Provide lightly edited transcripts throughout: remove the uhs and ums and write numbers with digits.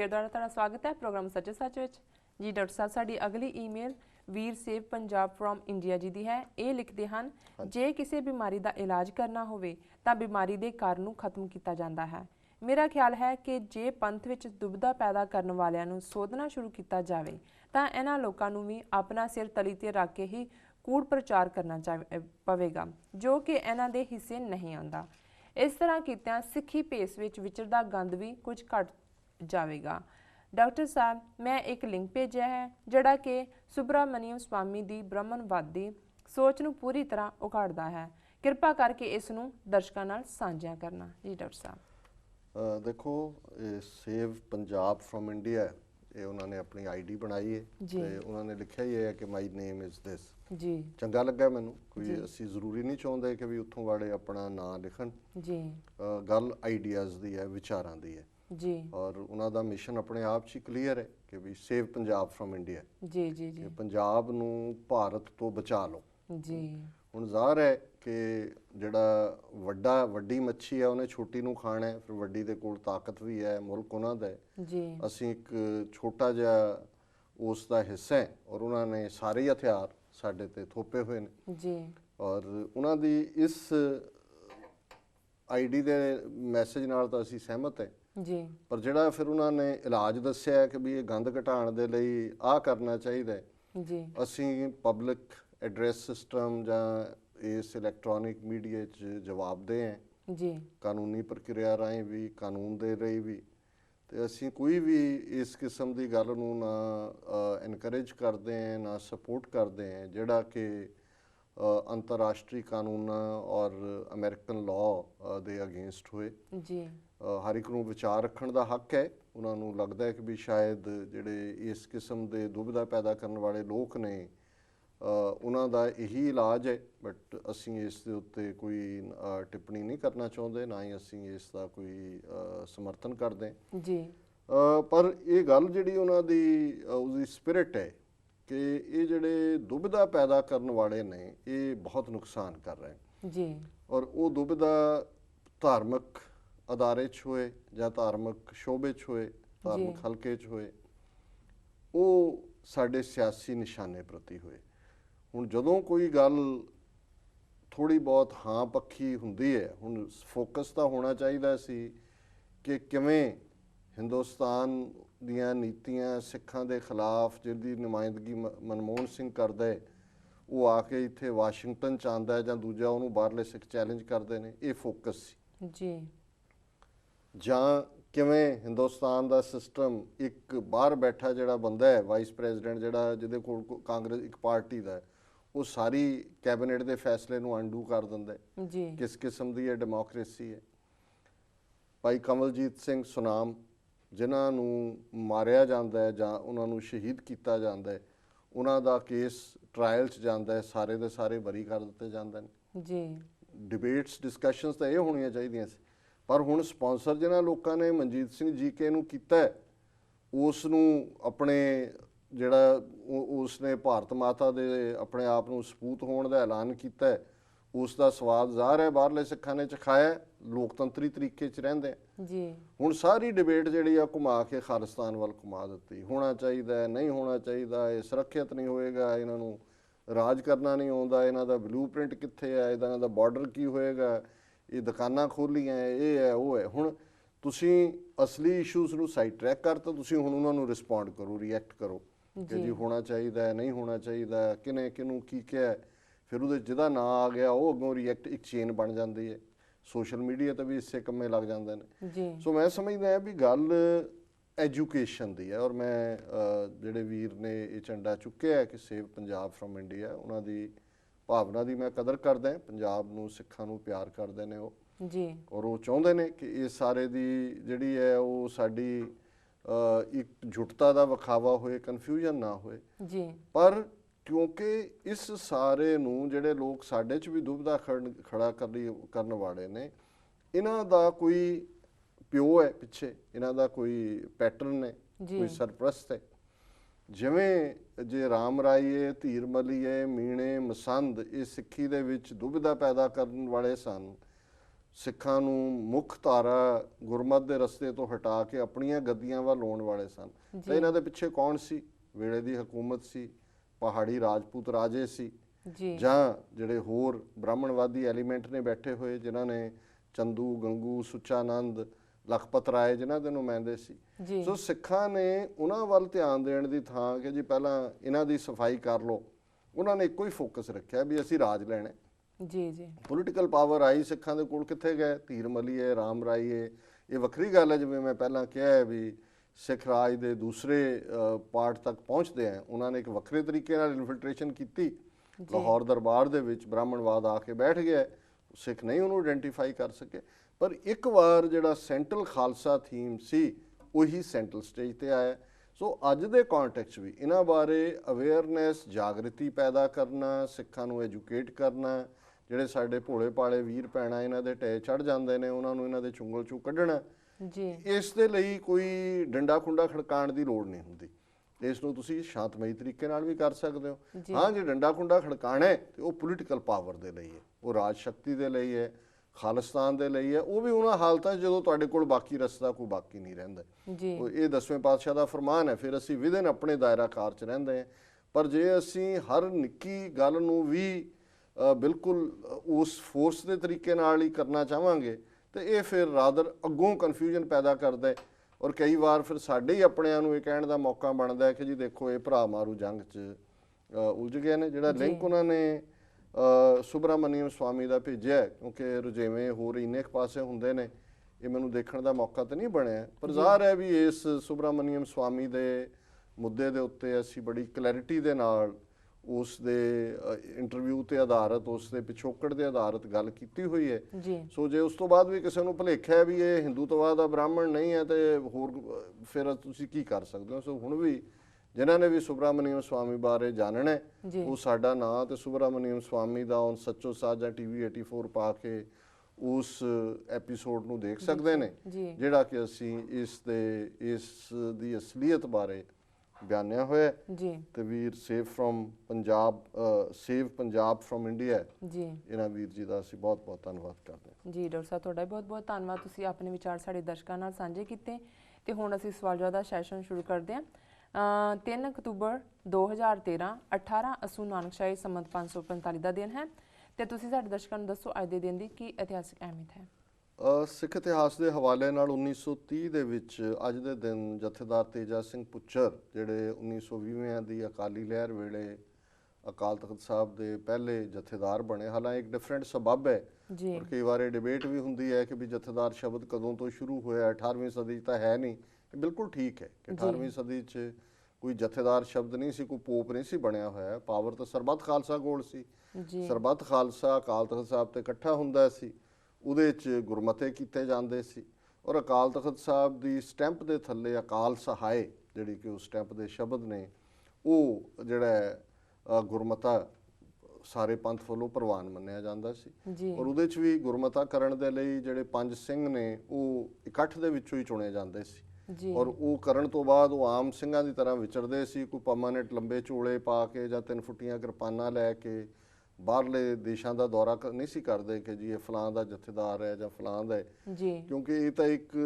फिर दोबारा स्वागत है प्रोग्राम सच्चे सच विच जी। डॉक्टर साहब साडी अगली email Veer save Punjab from India ji दी है। ये लिखते हैं जे किसी बीमारी का इलाज करना होवे तां बीमारी के कारण नूं खत्म किया जाता है। मेरा ख्याल है कि जे पंथ विच दुविधा पैदा करने वालियां नूं सोधना शुरू किया जाए तां इन्हां लोकां नूं भी अपना सिर तली ते रख के ही कूड़ प्रचार करना पवेगा जो कि इन्हां दे हिस्से नहीं आउंदा। इस तरह कीतियां सिੱਖੀ ਭੇਸ ਵਿੱਚ ਵਿਚਰਦਾ गंद भी कुछ घट जाएगा। डॉक्टर साहब मैं एक लिंक भेजा है जिहड़ा कि सुब्रमण्यम स्वामी की ब्रह्मणवादी सोच नूं पूरी तरह उघाड़ता है। कृपा करके इस नूं दर्शकों नाल साझा करना जी। डॉक्टर साहब देखो सेव पंजाब फ्रॉम इंडिया ये उन्होंने अपनी आईडी बनाई है ते उन्होंने लिखा ही है कि माई नेम इज़ दिस जी। चंगा लगा मैनू कोई असी जरूरी नहीं चाहते कि भी उत्थों वाले अपना नाम लिखन जी। गल आइडियाज़ दी है विचारां दी है जी। और उन्हों का मिशन अपने आप च क्लीयर है कि भी सेव पंजाब फ्रॉम इंडिया जी जी जी पंजाब नूं भारत तो बचा लो जी। हुण ज़ाहिर है कि जिहड़ा वड्डा वड्डी मच्छी है उन्हें छोटी नूं खाना है फिर वड्डी दे कोल ताकत भी है मुल्क उन्हां दा है जी। असीं एक छोटा जिहा उस दा हिस्सा है और उन्होंने सारे हथियार साडे ते थोपे हुए ने जी। और उन्हां दी इस आईडी दे मैसेज नाल तां असीं सहमत है जी। पर जिहड़ा फिर उन्होंने इलाज दस्सिया कि भी ये गंद घटाउण दे लई आ करना चाहिए जी। असीं पब्लिक एड्रैस सिस्टम जां इस इलैक्ट्रॉनिक मीडिया च जवाबदेह हैं जी। कानूनी प्रक्रिया राਹੀਂ भी कानून दे रही भी तो असीं कोई भी इस किस्म की गल नूं ना इनकरेज करते हैं ना सपोर्ट करते हैं जिहड़ा कि अंतरराष्ट्रीय कानून और अमेरिकन लॉ दे अगेंस्ट होए जी। हर एक नूं विचार रखण दा हक है। उन्होंने लगता है कि भी शायद जिहड़े इस किस्म के दुविधा पैदा करने वाले लोग ने उन्हां दा यही इलाज है। बट असीं इस दे उत्ते कोई टिप्पणी नहीं करना चाहते ना ही असीं इसका कोई समर्थन करते जी। पर ये गल जिहड़ी उन्हां दी उसदी स्पिरिट है कि ये जिहड़े दुविधा पैदा करने वाले ने ये बहुत नुकसान कर रहे हैं जी। और वो दुविधा धार्मिक अदारे च होए जां धार्मिक शोबे च होए धार्मिक हलके च होए वो साडे सियासी निशाने प्रति होए। हुण जदों कोई गल थोड़ी बहुत हाँ पक्षी हुंदी है हुण फोकस तो होना चाहिए सी कि किवें हिंदुस्तान दियां नीतियां सिखां दे खिलाफ जिहदी नुमाइंदगी मनमोहन सिंह करदा है वो आके इत्थे वाशिंगटन च आंदा है जां दूजा उहनूं बाहरले सिख चैलेंज करते हैं ये फोकस सी जी। जां किवें हिंदुस्तान का सिस्टम एक बाहर बैठा जिहड़ा बंदा है वाइस प्रेजिडेंट जिहड़ा जिहदे कोल कांग्रेस एक पार्टी का है वो सारी कैबिनेट के फैसले नूं अंडू कर दिंदा है जी। किस किस्म की डेमोक्रेसी है। भाई कमलजीत सिंह सुनाम जिन्हां नूं मारिया जांदा है जां उन्हां नूं शहीद किया जाता है उन्हां दा केस ट्रायल च जांदा है सारे दे सारे बरी कर दिते जांदे ने जी। डिबेट्स डिस्कशनस तो ये होणीआं चाहीदियां सी पर हुण स्पॉन्सर जिन्हां लोकां ने मनजीत सिंह जी के नूं कीता है उस नूं अपने जिहड़ा उसने भारत माता दे अपने आप नूं सपूत होण दा ऐलान कीता है उसका स्वाद ज़ाहिर है बाहरले सिखां ने चखाया लोकतंत्री तरीके च रहिंदे जी। हुण सारी डिबेट जिहड़ी आ घुमा के खालिस्तान वाल घुमा दित्ती होना चाहिए नहीं होना चाहिए ये सुरੱਖਿਅਤ नहीं होएगा इन्हां नूं राज करना नहीं आउंदा इन्हां दा ब्लू प्रिंट कित्थे है इन्हां दा बॉर्डर की होएगा ये दुकानां खोलीआं ये है वो है। हुण तुसीं असली इशूज़ नूं साइड ट्रैक करता तुसीं हुण उन्हां नूं रिस्पॉन्ड करो रिएक्ट करो कि जी होना चाहिए नहीं होना चाहिए किने किनूं की कहा फिर वो जिहदा नां आ गया वो अगों रिएक्ट एक चेन बन जाती है सोशल मीडिया तो भी इसे कम्मे लग जाते हैं। सो मैं समझदा है भी गल एजुकेशन दी है और मैं जिहड़े वीर ने ये झंडा चुक्या है कि सेव पंजाब फ्रॉम इंडिया उन्हां दी भावना की मैं कदर करदा है। पंजाब नूं सिखां नूं प्यार करदे ने वो जी और वो चाहुंदे ने कि ये सारे दी जिहड़ी है वो साडी एक जुटता का विखावा होए कन्फ्यूजन ना होए जी। पर क्योंकि इस सारे नूं जिहड़े लोग साडे च भी दुविधा खड़ा करन वाले ने इन्हां दा कोई प्यो है पिछे इन्हां दा कोई पैटर्न है कोई सरप्रस्त है जिवें जे राम राईए धीर मलीए मीणे मसंद ये सिੱਖੀ ਦੇ ਵਿੱਚ दुविधा पैदा करन वाले सन ਸਿੱਖਾਂ ਨੂੰ ਮੁੱਖ ਧਾਰਾ ਗੁਰਮਤਿ ਦੇ ਰਸਤੇ ਤੋਂ ਹਟਾ ਕੇ ਆਪਣੀਆਂ ਗੱਦੀਆਂ ਵੱਲ ਲਾਉਣ ਵਾਲੇ ਸਨ। ਤੇ ਇਹਨਾਂ ਦੇ ਪਿੱਛੇ ਕੌਣ ਸੀ? ਵੇਲੇ ਦੀ ਹਕੂਮਤ ਸੀ, ਪਹਾੜੀ ਰਾਜਪੂਤ ਰਾਜੇ ਸੀ, ਜਾਂ ਜਿਹੜੇ ਹੋਰ ਬ੍ਰਾਹਮਣਵਾਦੀ ਐਲੀਮੈਂਟ ਨੇ ਬੈਠੇ ਹੋਏ, ਜਿਨ੍ਹਾਂ ਨੇ ਚੰਦੂ, ਗੰਗੂ, ਸੁੱਚਾਨੰਦ, ਲਖਪਤ ਰਾਏ ਜਿਨ੍ਹਾਂ ਦੇ ਨੁਮਾਇੰਦੇ ਸੀ। ਸੋ ਸਿੱਖਾਂ ਨੇ ਉਹਨਾਂ ਵੱਲ ਧਿਆਨ ਦੇਣ ਦੀ ਥਾਂ ਕਿ ਜੀ ਪਹਿਲਾਂ ਇਹਨਾਂ ਦੀ ਸਫਾਈ ਕਰ ਲਓ, ਉਹਨਾਂ ਨੇ ਇੱਕੋ ਹੀ ਫੋਕਸ ਰੱਖਿਆ ਵੀ ਅਸੀਂ ਰਾਜ ਲੈਣਾ। ਪੋਲੀਟੀਕਲ ਪਾਵਰ ਆਈ ਸਿੱਖਾਂ ਦੇ ਕੋਲ, ਕਿੱਥੇ ਗਏ? ਧੀਰ ਮਲੀਏ, ਰਾਮ ਰਾਈਏ। ਇਹ ਵੱਖਰੀ ਗੱਲ ਹੈ, ਜਿਵੇਂ ਮੈਂ ਪਹਿਲਾਂ ਕਿਹਾ ਹੈ ਵੀ ਸਿੱਖ ਰਾਜ ਦੇ ਦੂਸਰੇ ਪਾਰਟ ਤੱਕ ਪਹੁੰਚਦੇ ਆ, ਉਹਨਾਂ ਨੇ ਇੱਕ ਵੱਖਰੇ ਤਰੀਕੇ ਨਾਲ ਇਨਫਿਲਟ੍ਰੇਸ਼ਨ ਕੀਤੀ। ਲਾਹੌਰ ਦਰਬਾਰ ਦੇ ਵਿੱਚ ਬ੍ਰਾਹਮਣਵਾਦ ਆ ਕੇ ਬੈਠ ਗਿਆ, ਸਿੱਖ ਨਹੀਂ ਉਹਨੂੰ ਆਇਡੈਂਟੀਫਾਈ ਕਰ ਸਕੇ। ਪਰ ਇੱਕ ਵਾਰ ਜਿਹੜਾ ਸੈਂਟਰਲ ਖਾਲਸਾ ਥੀਮ ਸੀ ਉਹੀ ਸੈਂਟਰਲ ਸਟੇਜ ਤੇ ਆਇਆ। ਸੋ ਅੱਜ ਦੇ ਕੌਂਟੈਕਸਟ ਵੀ ਇਹਨਾਂ ਬਾਰੇ ਅਵੇਅਰਨੈਸ, ਜਾਗ੍ਰਿਤੀ ਪੈਦਾ ਕਰਨਾ, ਸਿੱਖਾਂ ਨੂੰ ਐਜੂਕੇਟ ਕਰਨਾ, ਜਿਹੜੇ ਸਾਡੇ ਭੋਲੇ ਭਾਲੇ ਵੀਰ ਭੈਣਾਂ ਇਹਨਾਂ ਦੇ ਟੇ ਚੜ੍ਹ ਜਾਂਦੇ ਨੇ ਉਹਨਾਂ ਨੂੰ ਇਹਨਾਂ ਦੇ ਚੁੰਗਲ ਚੋਂ ਕੱਢਣਾ। ਇਸ ਦੇ ਲਈ ਕੋਈ ਡੰਡਾ ਖੁੰਡਾ ਖੜਕਾਉਣ ਦੀ ਲੋੜ ਨਹੀਂ ਹੁੰਦੀ, ਇਸ ਨੂੰ ਤੁਸੀਂ ਸ਼ਾਂਤਮਈ ਤਰੀਕੇ ਨਾਲ ਵੀ ਕਰ ਸਕਦੇ ਹੋ। ਹਾਂ, ਜੇ ਡੰਡਾ ਖੁੰਡਾ ਖੜਕਾਣਾ ਹੈ ਤੇ ਉਹ ਪੋਲੀਟੀਕਲ ਪਾਵਰ ਦੇ ਲਈ ਹੈ, ਉਹ ਰਾਜ ਸ਼ਕਤੀ ਦੇ ਲਈ ਹੈ, ਖਾਲਿਸਤਾਨ ਦੇ ਲਈ ਹੈ। ਉਹ ਵੀ ਉਹਨਾਂ ਹਾਲਤਾਂ 'ਚ ਜਦੋਂ ਤੁਹਾਡੇ ਕੋਲ ਬਾਕੀ ਰਸਤਾ ਕੋਈ ਬਾਕੀ ਨਹੀਂ ਰਹਿੰਦਾ। ਇਹ 10ਵੇਂ ਪਾਤਸ਼ਾਹ ਦਾ ਫਰਮਾਨ ਹੈ, ਫਿਰ ਅਸੀਂ ਵਿਦਨ ਆਪਣੇ ਦਾਇਰਾ ਕਾਰ 'ਚ ਰਹਿੰਦੇ ਹਾਂ। ਪਰ ਜੇ ਅਸੀਂ ਹਰ ਨਿੱਕੀ ਗੱਲ ਨੂੰ ਵੀ ਬਿਲਕੁਲ ਉਸ ਫੋਰਸ ਦੇ ਤਰੀਕੇ ਨਾਲ ਹੀ ਕਰਨਾ ਚਾਹਾਂਗੇ ਤੇ ਇਹ ਫਿਰ ਰਾਦਰ ਅੱਗੋਂ ਕਨਫਿਊਜ਼ਨ ਪੈਦਾ ਕਰਦਾ ਹੈ। ਔਰ ਕਈ ਵਾਰ ਫਿਰ ਸਾਡੇ ਹੀ ਆਪਣਿਆਂ ਨੂੰ ਇਹ ਕਹਿਣ ਦਾ ਮੌਕਾ ਬਣਦਾ ਹੈ ਕਿ ਜੀ ਦੇਖੋ ਇਹ ਭਰਾ ਮਾਰੂ ਜੰਗ 'ਚ ਉਲਝ ਗਏ ਨੇ। ਜਿਹੜਾ ਲਿੰਕ ਉਹਨਾਂ ਨੇ ਸੁਬਰਾਮਨੀਅਮ ਸਵਾਮੀ ਦਾ ਭੇਜਿਆ, ਕਿਉਂਕਿ ਰੁਝੇਵੇਂ ਹੋਰ ਇੰਨੇ ਕੁ ਪਾਸੇ ਹੁੰਦੇ ਨੇ, ਇਹ ਮੈਨੂੰ ਦੇਖਣ ਦਾ ਮੌਕਾ ਤਾਂ ਨਹੀਂ ਬਣਿਆ, ਪਰ ਜ਼ਾਹਰ ਹੈ ਵੀ ਇਸ ਸੁਬਰਾਮਨੀਅਮ ਸਵਾਮੀ ਦੇ ਮੁੱਦੇ ਦੇ ਉੱਤੇ ਅਸੀਂ ਬੜੀ ਕਲੈਰਿਟੀ ਦੇ ਨਾਲ ਉਸ ਦੇ ਇੰਟਰਵਿਊ ਤੇ ਆਧਾਰਿਤ, ਉਸ ਦੇ ਪਿਛੋਕੜ ਦੇ ਆਧਾਰਿਤ ਗੱਲ ਕੀਤੀ ਹੋਈ ਹੈ। ਸੋ ਜੇ ਉਸ ਤੋਂ ਬਾਅਦ ਵੀ ਕਿਸੇ ਨੂੰ ਭੁਲੇਖਾ ਹੈ ਵੀ ਇਹ ਹਿੰਦੂਤਵਾਦ ਦਾ ਬ੍ਰਾਹਮਣ ਨਹੀਂ ਹੈ ਤੇ ਹੋਰ ਫਿਰ ਤੁਸੀਂ ਕੀ ਕਰ ਸਕਦੇ ਹੋ। ਸੋ ਹੁਣ ਵੀ ਜਿਨ੍ਹਾਂ ਨੇ ਵੀ ਸੁਬਰਾਮਨੀਅਮ ਸਵਾਮੀ ਬਾਰੇ ਜਾਣਨਾ, ਉਹ ਸਾਡਾ ਨਾਂ ਤੇ ਸੁਬਰਾਮਨੀਅਮ ਸਵਾਮੀ ਦਾ ਔਨ ਸੱਚੋ ਸਾਜ ਜਾਂ TV 84 ਪਾ ਕੇ ਉਸ ਐਪੀਸੋਡ ਨੂੰ ਦੇਖ ਸਕਦੇ ਨੇ, ਜਿਹੜਾ ਕਿ ਅਸੀਂ ਇਸ ਦੀ ਅਸਲੀਅਤ ਬਾਰੇ ਬਿਆਨਿਆ ਹੋਇਆ ਤੇ ਵੀਰ ਸੇਵ ਪੰਜਾਬ ਫਰੋਮ ਇੰਡੀਆ ਇਹਨਾਂ ਵੀਰ ਜੀ ਦਾ ਅਸੀਂ ਬਹੁਤ ਬਹੁਤ ਧੰਨਵਾਦ ਕਰਦੇ ਹਾਂ। ਜੀ ਡਾਕਟਰ ਸਾਹਿਬ, ਤੁਹਾਡਾ ਬਹੁਤ ਬਹੁਤ ਧੰਨਵਾਦ, ਤੁਸੀਂ ਆਪਣੇ ਵਿਚਾਰ ਸਾਡੇ ਦਰਸ਼ਕਾਂ ਨਾਲ ਸਾਂਝੇ ਕੀਤੇ। ਤੇ ਹੁਣ ਅਸੀਂ ਸਵਾਲ ਜਵਾਬ ਦਾ ਸੈਸ਼ਨ ਸ਼ੁਰੂ ਕਰਦੇ ਹਾਂ। 3 ਅਕਤੂਬਰ 2013 18 ਅਸੂ ਨਾਨਕਸ਼ਾਹੀ ਸੰਮਤ 545 ਦਾ ਦਿਨ ਹੈ ਤੇ ਤੁਸੀਂ ਸਾਡੇ ਦਰਸ਼ਕਾਂ ਨੂੰ ਦੱਸੋ ਅੱਜ ਦੇ ਦਿਨ ਦੀ ਕੀ ਇਤਿਹਾਸਕ ਅਹਿਮੀਅਤ ਹੈ। ਸਿੱਖ ਇਤਿਹਾਸ ਦੇ ਹਵਾਲੇ ਨਾਲ 1930 ਦੇ ਵਿੱਚ ਅੱਜ ਦੇ ਦਿਨ ਜਥੇਦਾਰ ਤੇਜਾ ਸਿੰਘ ਪੁੱਚਰ, ਜਿਹੜੇ 1920 ਦੀ ਅਕਾਲੀ ਲਹਿਰ ਵੇਲੇ ਅਕਾਲ ਤਖਤ ਸਾਹਿਬ ਦੇ ਪਹਿਲੇ ਜਥੇਦਾਰ ਬਣੇ। ਹਾਲਾਂਕਿ ਇੱਕ ਡਿਫਰੈਂਟ ਸਬਬ ਹੈ, ਔਰ ਕਈ ਵਾਰ ਡਿਬੇਟ ਵੀ ਹੁੰਦੀ ਹੈ ਕਿ ਵੀ ਜਥੇਦਾਰ ਸ਼ਬਦ ਕਦੋਂ ਤੋਂ ਸ਼ੁਰੂ ਹੋਇਆ, 18ਵੀਂ ਸਦੀ 'ਚ ਤਾਂ ਹੈ ਨਹੀਂ। ਬਿਲਕੁਲ ਠੀਕ ਹੈ ਕਿ 18ਵੀਂ ਸਦੀ 'ਚ ਕੋਈ ਜਥੇਦਾਰ ਸ਼ਬਦ ਨਹੀਂ ਸੀ, ਕੋਈ ਪੋਪ ਨਹੀਂ ਸੀ ਬਣਿਆ ਹੋਇਆ। ਪਾਵਰ ਤਾਂ ਸਰਬੱਤ ਖਾਲਸਾ ਕੋਲ ਸੀ। ਸਰਬੱਤ ਖਾਲਸਾ ਅਕਾਲ ਤਖਤ ਸਾਹਿਬ ਤੇ ਇਕੱਠਾ ਹੁੰਦਾ ਸੀ, ਉਹਦੇ 'ਚ ਗੁਰਮਤੇ ਕੀਤੇ ਜਾਂਦੇ ਸੀ, ਔਰ ਅਕਾਲ ਤਖਤ ਸਾਹਿਬ ਦੀ ਸਟੈਂਪ ਦੇ ਥੱਲੇ ਅਕਾਲ ਸਹਾਏ ਜਿਹੜੀ ਕਿ ਉਸ ਸਟੈਂਪ ਦੇ ਸ਼ਬਦ ਨੇ, ਉਹ ਜਿਹੜਾ ਗੁਰਮਤਾ ਸਾਰੇ ਪੰਥ ਵੱਲੋਂ ਪ੍ਰਵਾਨ ਮੰਨਿਆ ਜਾਂਦਾ ਸੀ। ਔਰ ਉਹਦੇ 'ਚ ਵੀ ਗੁਰਮਤਾ ਕਰਨ ਦੇ ਲਈ ਜਿਹੜੇ 5 ਸਿੰਘ ਨੇ ਉਹ ਇਕੱਠ ਦੇ ਵਿੱਚੋਂ ਹੀ ਚੁਣੇ ਜਾਂਦੇ ਸੀ। ਔਰ ਉਹ ਕਰਨ ਤੋਂ ਬਾਅਦ ਉਹ ਆਮ ਸਿੰਘਾਂ ਦੀ ਤਰ੍ਹਾਂ ਵਿਚਰਦੇ ਸੀ, ਕੋਈ ਪਰਮਾਨੈਂਟ ਲੰਬੇ ਚੋਲੇ ਪਾ ਕੇ ਜਾਂ 3 ਫੁੱਟੀਆਂ ਕਿਰਪਾਨਾਂ ਲੈ ਕੇ ਬਾਹਰਲੇ ਦੇਸ਼ਾਂ ਦਾ ਦੌਰਾ ਨਹੀਂ ਸੀ ਕਰਦੇ ਕਿ ਜੀ ਇਹ ਫਲਾਂ ਦਾ ਜਥੇਦਾਰ ਹੈ ਜਾਂ ਫਲਾਂ ਦਾ ਹੈ, ਕਿਉਂਕਿ ਇਹ ਤਾਂ ਇੱਕ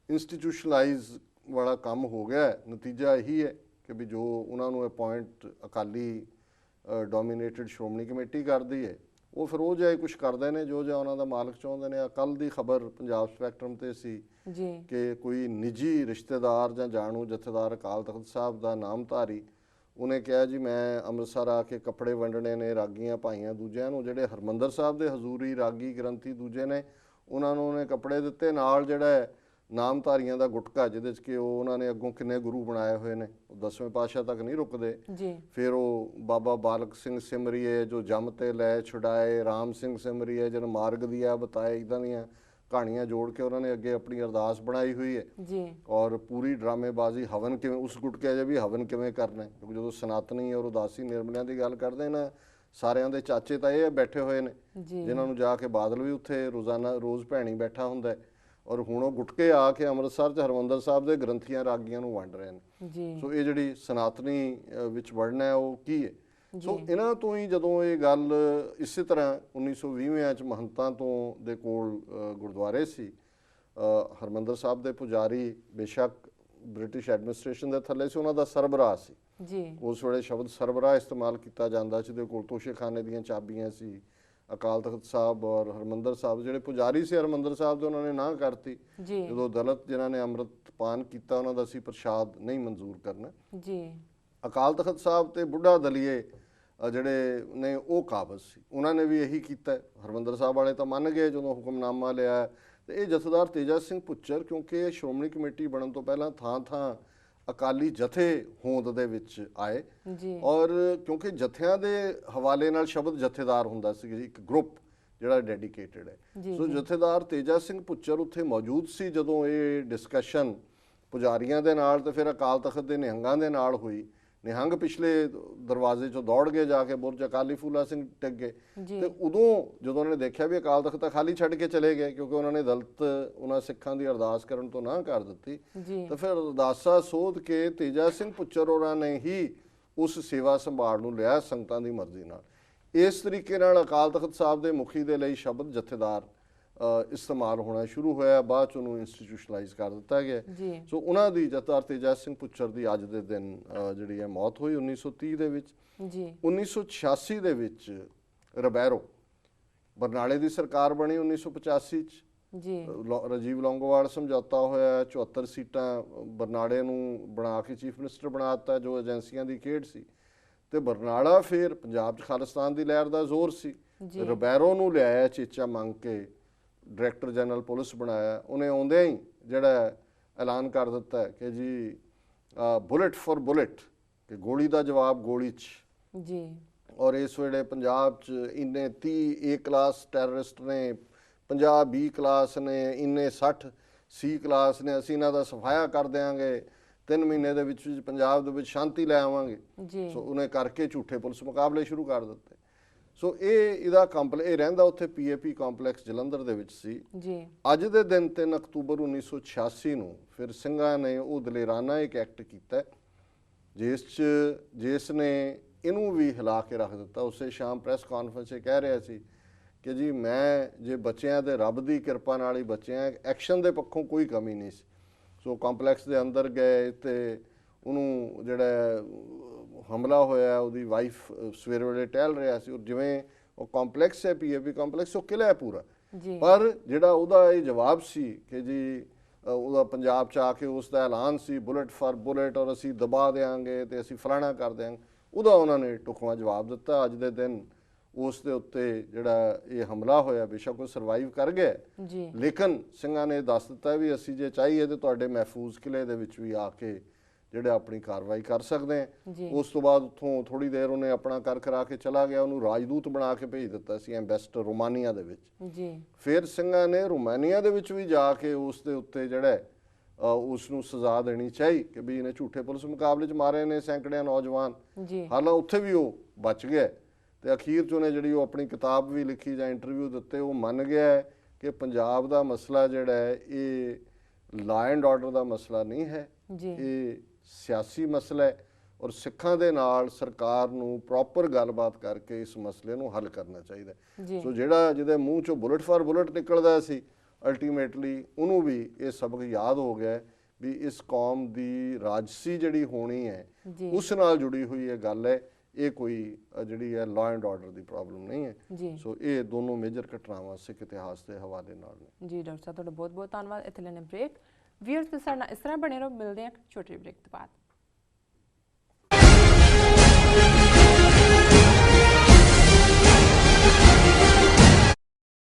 ਇੰਸਟੀਟਿਊਸ਼ਨਲਾਈਜ਼ ਵਾਲਾ ਕੰਮ ਹੋ ਗਿਆ। ਨਤੀਜਾ ਇਹੀ ਹੈ ਕਿ ਵੀ ਜੋ ਉਹਨਾਂ ਨੂੰ appoint Akali dominated Shiromani committee ਕਰਦੀ ਹੈ, ਉਹ ਫਿਰ ਉਹ ਜਿਹਾ ਕੁਛ ਕਰਦੇ ਨੇ ਜੋ ਜਿਹਾ ਉਹਨਾਂ ਦਾ ਮਾਲਕ ਚਾਹੁੰਦੇ ਨੇ। ਕੱਲ੍ਹ ਦੀ ਖਬਰ ਪੰਜਾਬ ਸਪੈਕਟਰਮ ਤੇ ਸੀ ਕਿ ਕੋਈ ਨਿੱਜੀ ਰਿਸ਼ਤੇਦਾਰ ਜਾਂ ਜਾਣੂ ਜਥੇਦਾਰ ਅਕਾਲ ਤਖਤ ਸਾਹਿਬ ਦਾ ਨਾਮਧਾਰੀ, ਉਹਨੇ ਕਿਹਾ ਜੀ ਮੈਂ ਅੰਮ੍ਰਿਤਸਰ ਆ ਕੇ ਕੱਪੜੇ ਵੰਡਣੇ ਨੇ ਰਾਗੀਆਂ ਭਾਈਆਂ ਦੂਜਿਆਂ ਨੂੰ, ਜਿਹੜੇ ਹਰਿਮੰਦਰ ਸਾਹਿਬ ਦੇ ਹਜ਼ੂਰੀ ਰਾਗੀ ਗ੍ਰੰਥੀ ਦੂਜੇ ਨੇ, ਉਹਨਾਂ ਨੂੰ ਉਹਨੇ ਕੱਪੜੇ ਦਿੱਤੇ, ਨਾਲ ਜਿਹੜਾ ਨਾਮਧਾਰੀਆਂ ਦਾ ਗੁਟਕਾ ਜਿਹਦੇ 'ਚ ਕਿ ਉਹ ਉਹਨਾਂ ਨੇ ਅੱਗੋਂ ਕਿੰਨੇ ਗੁਰੂ ਬਣਾਏ ਹੋਏ ਨੇ, ਉਹ 10ਵੇਂ ਪਾਤਸ਼ਾਹ ਤੱਕ ਨਹੀਂ ਰੁਕਦੇ। ਫਿਰ ਉਹ ਬਾਬਾ ਬਾਲਕ ਸਿੰਘ ਸਿਮਰੀਏ ਜੋ ਜੰਮ ਤੇ ਲੈ ਛੁਡਾਏ, ਰਾਮ ਸਿੰਘ ਸਿਮਰੀਏ ਜਨ ਮਾਰਗ ਦੀਆ ਬਤਾਏ, ਇੱਦਾਂ ਦੀਆਂ ਕਹਾਣੀਆਂ ਜੋੜ ਕੇ ਉਹਨਾਂ ਨੇ ਅੱਗੇ ਆਪਣੀ ਅਰਦਾਸ ਬਣਾਈ ਹੋਈ ਹੈ। ਔਰ ਪੂਰੀ ਡਰਾਮੇਬਾਜ਼ੀ, ਹਵਨ ਕਿਵੇਂ, ਉਸ ਗੁਟਕੇ 'ਚ ਵੀ ਹਵਨ ਕਿਵੇਂ ਕਰਨਾ, ਕਿਉਂਕਿ ਜਦੋਂ ਸਨਾਤਨੀ ਔਰ ਉਦਾਸੀ ਨਿਰਮਲਿਆਂ ਦੀ ਗੱਲ ਕਰਦੇ ਨਾ, ਸਾਰਿਆਂ ਦੇ ਚਾਚੇ ਤਾਂ ਇਹ ਬੈਠੇ ਹੋਏ ਨੇ ਜਿਨ੍ਹਾਂ ਨੂੰ ਜਾ ਕੇ ਬਾਦਲ ਵੀ ਉੱਥੇ ਰੋਜ਼ ਭੈਣੀ ਬੈਠਾ ਹੁੰਦਾ ਹੈ, ਔਰ ਹੁਣ ਉਹ ਗੁਟਕੇ ਆ ਕੇ ਅੰਮ੍ਰਿਤਸਰ 'ਚ ਹਰਿਮੰਦਰ ਸਾਹਿਬ ਦੇ ਗ੍ਰੰਥੀਆਂ ਰਾਗੀਆਂ ਨੂੰ ਵੰਡ ਰਹੇ ਨੇ। ਸੋ ਇਹ ਜਿਹੜੀ ਸਨਾਤਨੀ ਵਿੱਚ ਵੜਨਾ ਹੈ ਉਹ ਕੀ ਹੈ। ਸੋ ਇਹਨਾਂ ਤੋਂ ਹੀ ਜਦੋਂ ਇਹ ਗੱਲ ਇਸੇ ਤਰ੍ਹਾਂ 1920ਵਿਆਂ ਚ ਮਹੰਤਾਂ ਤੋਂ ਦੇ ਕੋਲ ਗੁਰਦੁਆਰੇ ਸੀ, ਹਰਮੰਦਰ ਸਾਹਿਬ ਦੇ ਪੁਜਾਰੀ ਬੇਸ਼ੱਕ ਬ੍ਰਿਟਿਸ਼ ਐਡਮਿਨਿਸਟ੍ਰੇਸ਼ਨ ਦੇ ਥੱਲੇ ਸੀ, ਉਹਨਾਂ ਦਾ ਸਰਬਰਾਹ ਸੀ ਜੀ। ਉਸ ਵੇਲੇ ਸ਼ਬਦ ਸਰਬਰਾਹ ਇਸਤੇਮਾਲ ਕੀਤਾ ਜਾਂਦਾ ਸੀ। ਦੇ ਕੋਲ ਤੋਸ਼ੇਖਾਨੇ ਦੀਆਂ ਚਾਬੀਆਂ ਸੀ। ਅਕਾਲ ਤਖਤ ਸਾਹਿਬ ਔਰ ਹਰਮੰਦਰ ਸਾਹਿਬ ਜਿਹੜੇ ਪੁਜਾਰੀ ਸੀ ਹਰਮੰਦਰ ਸਾਹਿਬ ਦੇ, ਉਹਨਾਂ ਨੇ ਨਾ ਕਰਤੀ ਜਦੋਂ ਦਲਿਤ ਜਿਨ੍ਹਾਂ ਨੇ ਅੰਮ੍ਰਿਤ ਪਾਨ ਕੀਤਾ ਉਹਨਾਂ ਦਾ ਸੀ ਪ੍ਰਸ਼ਾਦ ਨਹੀਂ ਮਨਜ਼ੂਰ ਕਰਨਾ ਜੀ। ਅਕਾਲ ਤਖਤ ਸਾਹਿਬ ਤੇ ਬੁੱਢਾ ਦਲੀਏ ਜਿਹੜੇ ਨੇ ਉਹ ਕਾਬਜ਼ ਸੀ, ਉਹਨਾਂ ਨੇ ਵੀ ਇਹੀ ਕੀਤਾ। ਹਰਮੰਦਰ ਸਾਹਿਬ ਵਾਲੇ ਤਾਂ ਮੰਨ ਗਏ ਜਦੋਂ ਹੁਕਮਨਾਮਾ ਲਿਆ। ਤੇ ਇਹ ਜਥੇਦਾਰ ਤੇਜਾ ਸਿੰਘ ਭੁੱਚਰ, ਕਿਉਂਕਿ ਇਹ ਸ਼੍ਰੋਮਣੀ ਕਮੇਟੀ ਬਣਨ ਤੋਂ ਪਹਿਲਾਂ ਥਾਂ ਥਾਂ ਅਕਾਲੀ ਜਥੇ ਹੋਂਦ ਦੇ ਵਿੱਚ ਆਏ ਔਰ ਕਿਉਂਕਿ ਜਥਿਆਂ ਦੇ ਹਵਾਲੇ ਨਾਲ ਸ਼ਬਦ ਜਥੇਦਾਰ ਹੁੰਦਾ ਸੀ, ਇੱਕ ਗਰੁੱਪ ਜਿਹੜਾ ਡੈਡੀਕੇਟਡ ਹੈ। ਸੋ ਜਥੇਦਾਰ ਤੇਜਾ ਸਿੰਘ ਭੁੱਚਰ ਉੱਥੇ ਮੌਜੂਦ ਸੀ ਜਦੋਂ ਇਹ ਡਿਸਕਸ਼ਨ ਪੁਜਾਰੀਆਂ ਦੇ ਨਾਲ ਤੇ ਫਿਰ ਅਕਾਲ ਤਖਤ ਦੇ ਨਿਹੰਗਾਂ ਦੇ ਨਾਲ ਹੋਈ। ਨਿਹੰਗ ਪਿਛਲੇ ਦਰਵਾਜ਼ੇ ਚੋਂ ਦੌੜ ਗਏ ਜਾ ਕੇ ਬੁਰਜ ਅਕਾਲੀ ਫੂਲਾ ਸਿੰਘ ਟਿਕ ਗਏ ਤੇ ਉਦੋਂ ਜਦੋਂ ਉਹਨਾਂ ਨੇ ਦੇਖਿਆ ਵੀ ਅਕਾਲ ਤਖਤ ਖਾਲੀ ਛੱਡ ਕੇ ਚਲੇ ਗਏ, ਕਿਉਂਕਿ ਉਹਨਾਂ ਨੇ ਦਲਿਤ ਉਹਨਾਂ ਸਿੱਖਾਂ ਦੀ ਅਰਦਾਸ ਕਰਨ ਤੋਂ ਨਾ ਕਰ ਦਿੱਤੀ, ਤਾਂ ਫਿਰ ਅਰਦਾਸਾ ਸੋਧ ਕੇ ਤੇਜਾ ਸਿੰਘ ਭੁੱਚਰ ਹੋਰਾਂ ਨੇ ਹੀ ਉਸ ਸੇਵਾ ਸੰਭਾਲ ਨੂੰ ਲਿਆ ਸੰਗਤਾਂ ਦੀ ਮਰਜ਼ੀ ਨਾਲ। ਇਸ ਤਰੀਕੇ ਨਾਲ ਅਕਾਲ ਤਖਤ ਸਾਹਿਬ ਦੇ ਮੁਖੀ ਦੇ ਲਈ ਸ਼ਬਦ ਜਥੇਦਾਰ ਇਸਤੇਮਾਲ ਹੋਣਾ ਸ਼ੁਰੂ ਹੋਇਆ। ਬਾਅਦ 'ਚ ਉਹਨੂੰ ਇੰਸਟੀਟਿਊਸ਼ਨਲਾਈਜ਼ ਕਰ ਦਿੱਤਾ ਗਿਆ। ਸੋ ਉਹਨਾਂ ਦੀ ਜਥੇਦਾਰ ਤੇਜਾ ਸਿੰਘ ਭੁੱਚਰ ਦੀ ਅੱਜ ਦੇ ਦਿਨ ਜਿਹੜੀ ਹੈ ਮੌਤ ਹੋਈ 1930 ਦੇ ਵਿੱਚ। 1986 ਦੇ ਵਿੱਚ ਰਬੈਰੋ ਬਰਨਾਲੇ ਦੀ ਸਰਕਾਰ ਬਣੀ 1985 ਚ। ਰਾਜੀਵ ਲੌਂਗੋਵਾਲ ਸਮਝੌਤਾ ਹੋਇਆ, 74 ਸੀਟਾਂ ਬਰਨਾਲੇ ਨੂੰ ਬਣਾ ਕੇ ਚੀਫ ਮਿਨਿਸਟਰ ਬਣਾ ਦਿੱਤਾ ਜੋ ਏਜੰਸੀਆਂ ਦੀ ਖੇਡ ਸੀ। ਤੇ ਬਰਨਾਲਾ ਫਿਰ ਪੰਜਾਬ 'ਚ ਖਾਲਿਸਤਾਨ ਦੀ ਲਹਿਰ ਦਾ ਜ਼ੋਰ ਸੀ। ਰਬੈਰੋ ਨੂੰ ਲਿਆਇਆ ਚੇਚਾ ਮੰਗ ਕੇ, ਡਾਇਰੈਕਟਰ ਜਨਰਲ ਪੁਲਿਸ ਬਣਾਇਆ। ਉਹਨੇ ਆਉਂਦਿਆਂ ਹੀ ਜਿਹੜਾ ਐਲਾਨ ਕਰ ਦਿੱਤਾ ਕਿ ਜੀ ਬੁਲਟ ਫॉर ਬੁਲਟ, ਕਿ ਗੋਲੀ ਦਾ ਜਵਾਬ ਗੋਲੀ 'ਚ ਜੀ। ਔਰ ਇਸ ਵੇਲੇ ਪੰਜਾਬ 'ਚ ਇੰਨੇ 30 A ਕਲਾਸ ਟੈਰਰਿਸਟ ਨੇ, 50 B ਕਲਾਸ ਨੇ, ਇੰਨੇ 60 C ਕਲਾਸ ਨੇ, ਅਸੀਂ ਇਹਨਾਂ ਦਾ ਸਫਾਇਆ ਕਰ ਦਿਆਂਗੇ, 3 ਮਹੀਨੇ ਦੇ ਵਿੱਚ ਪੰਜਾਬ ਦੇ ਵਿੱਚ ਸ਼ਾਂਤੀ ਲੈ ਆਵਾਂਗੇ। ਸੋ ਉਹਨੇ ਕਰਕੇ ਝੂਠੇ ਪੁਲਿਸ ਮੁਕਾਬਲੇ ਸ਼ੁਰੂ ਕਰ ਦਿੱਤੇ। ਸੋ ਇਹਦਾ ਇਹ ਰਹਿੰਦਾ ਉੱਥੇ PAP ਕੰਪਲੈਕਸ ਜਲੰਧਰ ਦੇ ਵਿੱਚ ਸੀ। ਅੱਜ ਦੇ ਦਿਨ 3 ਅਕਤੂਬਰ 1986 ਨੂੰ ਫਿਰ ਸਿੰਘਾਂ ਨੇ ਉਹ ਦਲੇਰਾਨਾ ਇੱਕ ਐਕਟ ਕੀਤਾ ਜਿਸ ਨੇ ਇਹਨੂੰ ਵੀ ਹਿਲਾ ਕੇ ਰੱਖ ਦਿੱਤਾ। ਉਸੇ ਸ਼ਾਮ ਪ੍ਰੈਸ ਕਾਨਫਰੰਸ 'ਚ ਕਹਿ ਰਿਹਾ ਸੀ ਕਿ ਜੀ ਮੈਂ ਜੇ ਬੱਚਿਆਂ ਦੇ ਰੱਬ ਦੀ ਕਿਰਪਾ ਨਾਲ ਹੀ ਬੱਚਿਆਂ ਐਕਸ਼ਨ ਦੇ ਪੱਖੋਂ ਕੋਈ ਕਮੀ ਨਹੀਂ ਸੀ। ਸੋ ਕੰਪਲੈਕਸ ਦੇ ਅੰਦਰ ਗਏ ਤੇ ਉਹਨੂੰ ਜਿਹੜਾ ਹਮਲਾ ਹੋਇਆ, ਉਹਦੀ ਵਾਈਫ ਸਵੇਰੇ ਵੇਲੇ ਟਹਿਲ ਰਿਹਾ ਸੀ। ਜਿਵੇਂ ਉਹ ਕੰਪਲੈਕਸ ਹੈ PAP ਕੰਪਲੈਕਸ, ਉਹ ਕਿਲ੍ਹਾ ਹੈ ਪੂਰਾ, ਪਰ ਜਿਹੜਾ ਉਹਦਾ ਇਹ ਜਵਾਬ ਸੀ ਕਿ ਜੀ ਉਹਦਾ ਪੰਜਾਬ 'ਚ ਆ ਕੇ ਉਸ ਦਾ ਐਲਾਨ ਸੀ ਬੁਲਟ ਫॉर ਬੁਲਟ, ਔਰ ਅਸੀਂ ਦਬਾ ਦੇਵਾਂਗੇ ਤੇ ਅਸੀਂ ਫਲਾਣਾ ਕਰ ਦਿਆਂਗੇ, ਉਹਦਾ ਉਹਨਾਂ ਨੇ ਢੁਕਵਾਂ ਜਵਾਬ ਦਿੱਤਾ। ਅੱਜ ਦੇ ਦਿਨ ਉਸ ਦੇ ਉੱਤੇ ਜਿਹੜਾ ਇਹ ਹਮਲਾ ਹੋਇਆ, ਬੇਸ਼ੱਕ ਉਹ ਸਰਵਾਈਵ ਕਰ ਗਿਆ ਲੇਕਿਨ ਸਿੰਘਾਂ ਨੇ ਦੱਸ ਦਿੱਤਾ ਵੀ ਅਸੀਂ ਜੇ ਚਾਹੀਏ ਤੇ ਤੁਹਾਡੇ ਮਹਿਫੂਜ਼ ਕਿਲ੍ਹੇ ਦੇ ਵਿੱਚ ਵੀ ਆ ਕੇ ਜਿਹੜੇ ਆਪਣੀ ਕਾਰਵਾਈ ਕਰ ਸਕਦੇ ਹਾਂ। ਉਸ ਤੋਂ ਬਾਅਦ ਉੱਥੋਂ ਥੋੜੀ ਦੇਰ ਉਹਨੇ ਆਪਣਾ ਕਰ ਕਰਾ ਕੇ ਚਲਾ ਗਿਆ, ਉਹਨੂੰ ਰਾਜਦੂਤ ਬਣਾ ਕੇ ਭੇਜ ਦਿੱਤਾ ਸੀ ਐਂਬੈਸਡਰ ਰੋਮਾਨੀਆ ਦੇ ਵਿੱਚ। ਫਿਰ ਸਿੰਘਾਂ ਨੇ ਰੋਮਾਨੀਆ ਦੇ ਵਿੱਚ ਵੀ ਜਾ ਕੇ ਉਸ ਦੇ ਉੱਤੇ ਜਿਹੜਾ ਉਸ ਨੂੰ ਸਜ਼ਾ ਦੇਣੀ ਚਾਹੀ ਕਿ ਵੀ ਇਹਨੇ ਝੂਠੇ ਪੁਲਿਸ ਮੁਕਾਬਲੇ 'ਚ ਮਾਰੇ ਨੇ ਸੈਂਕੜਿਆਂ ਨੌਜਵਾਨ। ਹਾਲਾਂ ਉੱਥੇ ਵੀ ਉਹ ਬਚ ਗਿਆ ਤੇ ਅਖੀਰ 'ਚ ਉਹਨੇ ਜਿਹੜੀ ਉਹ ਆਪਣੀ ਕਿਤਾਬ ਵੀ ਲਿਖੀ ਜਾਂ ਇੰਟਰਵਿਊ ਦਿੱਤੇ, ਉਹ ਮੰਨ ਗਿਆ ਕਿ ਪੰਜਾਬ ਦਾ ਮਸਲਾ ਜਿਹੜਾ ਹੈ ਇਹ ਲਾ ਐਂਡ ਆਰਡਰ ਦਾ ਮਸਲਾ ਨਹੀਂ ਹੈ, ਇਹ ਸਿਆਸੀ ਮਸਲਾ ਹੈ ਔਰ ਸਿੱਖਾਂ ਦੇ ਨਾਲ ਸਰਕਾਰ ਨੂੰ ਪ੍ਰੋਪਰ ਗੱਲਬਾਤ ਕਰਕੇ ਇਸ ਮਸਲੇ ਨੂੰ ਹੱਲ ਕਰਨਾ ਚਾਹੀਦਾ। ਸੋ ਜਿਹੜਾ ਜਿਹਦੇ ਮੂੰਹ 'ਚੋਂ ਬੁਲਟ ਫॉर ਬੁਲਟ ਨਿਕਲਦਾ ਸੀ, ਅਲਟੀਮੇਟਲੀ ਉਹਨੂੰ ਵੀ ਇਹ ਸਬਕ ਯਾਦ ਹੋ ਗਿਆ ਵੀ ਇਸ ਕੌਮ ਦੀ ਰਾਜਸੀ ਜਿਹੜੀ ਹੋਣੀ ਹੈ ਉਸ ਨਾਲ ਜੁੜੀ ਹੋਈ ਇਹ ਗੱਲ ਹੈ, ਇਹ ਕੋਈ ਜਿਹੜੀ ਹੈ law and order the problem ਨਹੀਂ ਹੈ। ਸੋ ਇਹ ਦੋਨੋਂ ਮੇਜਰ ਘਟਨਾਵਾਂ ਸਿੱਖ ਇਤਿਹਾਸ ਦੇ ਹਵਾਲੇ ਨਾਲ ਨੇ। ਜੀ ਡਾਕਟਰ ਸਾਹਿਬ ਤੁਹਾਡਾ ਬਹੁਤ ਬਹੁਤ ਧੰਨਵਾਦ। ਇੱਥੇ ਲੈਣੇ ਬ੍ਰੇਕ। ਵੀਅਰਸ ਦੇ ਸਾਡੇ ਨਾਲ ਇਸ ਤਰ੍ਹਾਂ ਬਣੇ ਰਹੋ, ਮਿਲਦੇ ਹਾਂ ਛੋਟੇ ਬ੍ਰੇਕ ਤੋਂ ਬਾਅਦ।